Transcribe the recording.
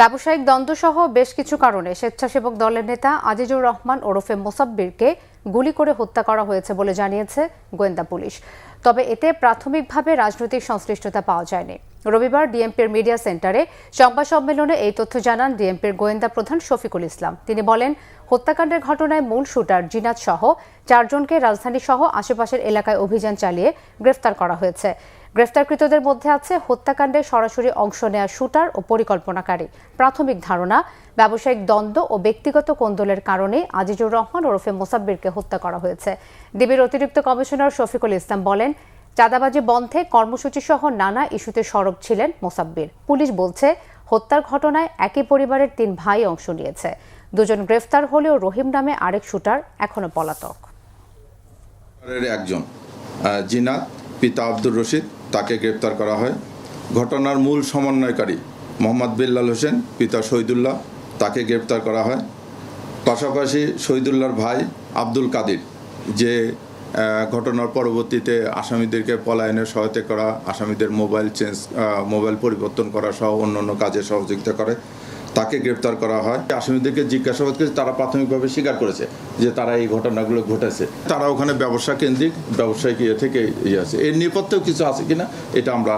ব্যবসায়িক দ্বন্দ্বসহ বেশ কিছু কারণে স্বেচ্ছাসেবক দলের নেতা আজিজুর রহমান ওরফে মোসাব্বিরকে গুলি করে হত্যা করা হয়েছে বলে জানিয়েছে গোয়েন্দা পুলিশ। তবে এতে প্রাথমিকভাবে রাজনৈতিক সংশ্লিষ্টতা পাওয়া যায়নি। রবিবার ডিএমপির মিডিয়া সেন্টারে সংবাদ সম্মেলনে এই তথ্য জানান ডিএমপির গোয়েন্দা প্রধান শফিকুল ইসলাম। তিনি বলেন, হত্যাকাণ্ডের ঘটনায় মূল শুটার জিনাত সহ 4 জনকে রাজধানী সহ আশেপাশের এলাকায় অভিযান চালিয়ে গ্রেফতার করা হয়েছে। গ্রেফতারকৃতদের মধ্যে আছে হত্যাকাণ্ডে সরাসরি অংশ নেওয়া শুটার ও পরিকল্পনাকারী। প্রাথমিক ধারণা, ব্যবসায়িক দ্বন্দ্ব ও ব্যক্তিগত কোন্দলের কারণে আজিজুর রহমান ওরফে মোসাব্বিরকে হত্যা করা হয়েছে। ডিবির অতিরিক্ত কমিশনার শফিকুল ইসলাম বলেন, চাঁদাবাজি বন্ধে কর্মসূচি সহ নানা ইস্যুতে সরব ছিলেন মোসাব্বির। পুলিশ বলছে, হত্যার ঘটনায় একই পরিবারের 3 ভাই অংশ নিয়েছে। 2 জন গ্রেফতার হলেও রহিম নামে আরেক শুটার এখনো পলাতক। একজন জিনাত পিতা আব্দুর রশিদ, তাকে গ্রেপ্তার করা হয়। ঘটনার মূল সমন্বয়কারী মোহাম্মদ বিল্লাল হোসেন পিতা শহীদুল্লাহ, তাকে গ্রেপ্তার করা হয়। পাশাপাশি শহীদুল্লাহর ভাই আব্দুল কাদির, যে ঘটনার পরবর্তীতে আসামিদেরকে পলায়নে সহায়তা করা, আসামিদের মোবাইল পরিবর্তন করা সহ অন্যান্য কাজে সহযোগিতা করে, তাকে গ্রেপ্তার করা হয়। আসামিদেরকে জিজ্ঞাসাবাদ করে তারা প্রাথমিকভাবে স্বীকার করেছে যে তারা এই ঘটনাগুলো ঘটেছে। তারা ওখানে ব্যবসা কেন্দ্রিক ব্যবসায়িক থেকে আছে, এর নেপথ্যেও কিছু আছে কিনা এটা আমরা